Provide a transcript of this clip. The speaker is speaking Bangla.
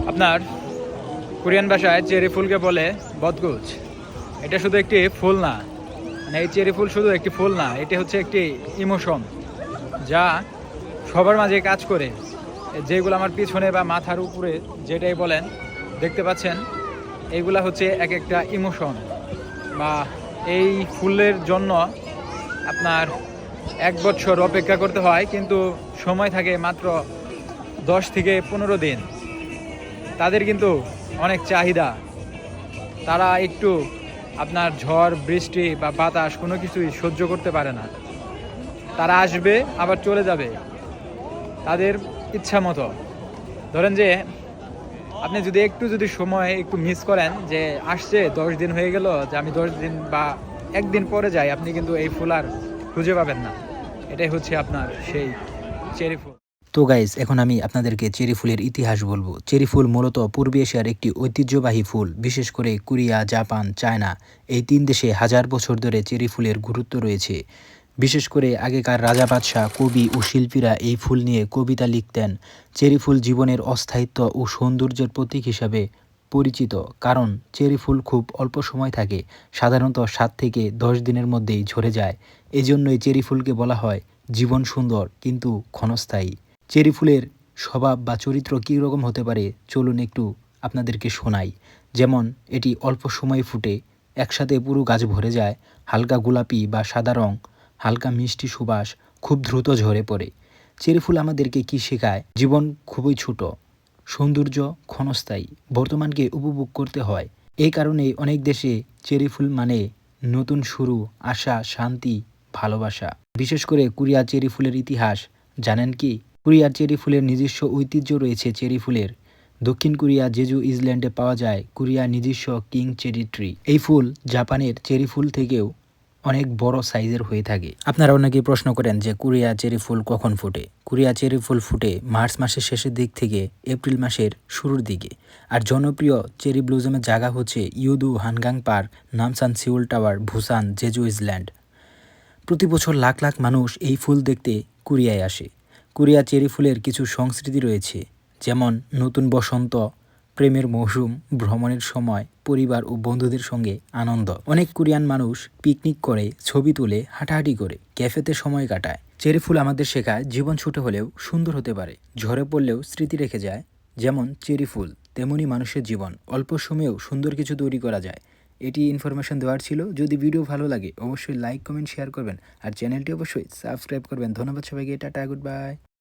আপনার কোরিয়ান ভাষায় চেরি ফুলকে বলে বদগুজ। এটা শুধু একটি ফুল না, মানে এই চেরি ফুল শুধু একটি ফুল না, এটি হচ্ছে একটি ইমোশন যা সবার মাঝে কাজ করে। যেগুলো আমার পিছনে বা মাথার উপরে যেটাই বলেন দেখতে পাচ্ছেন, এইগুলা হচ্ছে এক একটা ইমোশন। বা এই ফুলের জন্য আপনার 1 বছর অপেক্ষা করতে হয়, কিন্তু সময় থাকে মাত্র 10 থেকে 15 দিন। তাদের কিন্তু অনেক চাহিদা। তারা একটু আপনার ঝড় বৃষ্টি বা বাতাস কোনো কিছুই সহ্য করতে পারে না। তারা আসবে আবার চলে যাবে তাদের ইচ্ছা মতো। ধরেন যে আপনি যদি সময় একটু মিস করেন, যে আসছে 10 দিন হয়ে গেল, যে আমি 10 দিন বা একদিন পরে যাই, আপনি কিন্তু এই ফুল আর খুঁজে পাবেন না। এটাই হচ্ছে আপনার সেই চেরি ফুল। তো গাইস, এখন আমি আপনাদেরকে চেরি ফুলের ইতিহাস বলবো। চেরি ফুল মূলত পূর্ব এশিয়ার একটি ঐতিহ্যবাহী ফুল। বিশেষ করে কোরিয়া, জাপান, চায়না এই 3 দেশে হাজার বছর ধরে চেরি ফুলের গুরুত্ব রয়েছে। বিশেষ করে আগেকার রাজা বাদশাহ, কবি ও শিল্পীরা এই ফুল নিয়ে কবিতা লিখতেন। চেরি ফুল জীবনের অস্থায়িত্ব ও সৌন্দর্যের প্রতীক হিসাবে পরিচিত, কারণ চেরি ফুল খুব অল্প সময় থাকে, সাধারণত 7 থেকে 10 দিনের মধ্যেই ঝরে যায়। এজন্যই চেরি ফুলকে বলা হয় জীবন সুন্দর কিন্তু ক্ষণস্থায়ী। চেরি ফুলের স্বভাব বা চরিত্র কী রকম হতে পারে চলুন একটু আপনাদেরকে শোনাই। যেমন এটি অল্প সময় ফুটে, একসাথে পুরো গাছ ভরে যায়, হালকা গোলাপি বা সাদা রং, হালকা মিষ্টি সুবাস, খুব দ্রুত ঝরে পড়ে। চেরি ফুল আমাদেরকে কী শেখায়? জীবন খুবই ছোট, সৌন্দর্য ক্ষণস্থায়ী, বর্তমানকে উপভোগ করতে হয়। এই কারণেই অনেক দেশে চেরি ফুল মানে নতুন শুরু, আশা, শান্তি, ভালোবাসা। বিশেষ করে কোরিয়া চেরি ফুলের ইতিহাস জানেন কি? কোরিয়ার চেরি ফুলের নিজস্ব ঐতিহ্য রয়েছে। চেরি ফুলের দক্ষিণ কোরিয়া জেজু ইসল্যান্ডে পাওয়া যায় কোরিয়ার নিজস্ব কিং চেরি ট্রি। এই ফুল জাপানের চেরি ফুল থেকেও অনেক বড় সাইজের হয়ে থাকে। আপনারা অনেকেই প্রশ্ন করেন যে কোরিয়া চেরি ফুল কখন ফোটে? কোরিয়া চেরি ফুল ফুটে মার্চ মাসের শেষের দিক থেকে এপ্রিল মাসের শুরুর দিকে। আর জনপ্রিয় চেরি ব্লুজমের জায়গা হচ্ছে Yeouido, Hangang Park, Namsan Seoul Tower, Busan, Jeju Island. প্রতি বছর লাখ লাখ মানুষ এই ফুল দেখতে কোরিয়ায় আসে। কোরিয়া চেরি ফুলের কিছু সংস্কৃতি রয়েছে, যেমন নতুন বসন্ত, প্রেমের মৌসুম, ভ্রমণের সময়, পরিবার ও বন্ধুদের সঙ্গে আনন্দ। অনেক কোরিয়ান মানুষ পিকনিক করে, ছবি তুলে, হাঁটাহাঁটি করে, ক্যাফেতে সময় কাটায়। চেরি ফুল আমাদের শেখায় জীবন ছোট হলেও সুন্দর হতে পারে, ঝরে পড়লেও স্মৃতি রেখে যায়। যেমন চেরি ফুল, তেমনি মানুষের জীবন, অল্প সময়েও সুন্দর কিছু তৈরি করা যায়। এটি ইনফরমেশন দেওয়ার ছিল। যদি ভিডিও ভালো লাগে অবশ্যই লাইক, কমেন্ট, শেয়ার করবেন আর চ্যানেলটি অবশ্যই সাবস্ক্রাইব করবেন। ধন্যবাদ সবাইকে। Tata, good bye.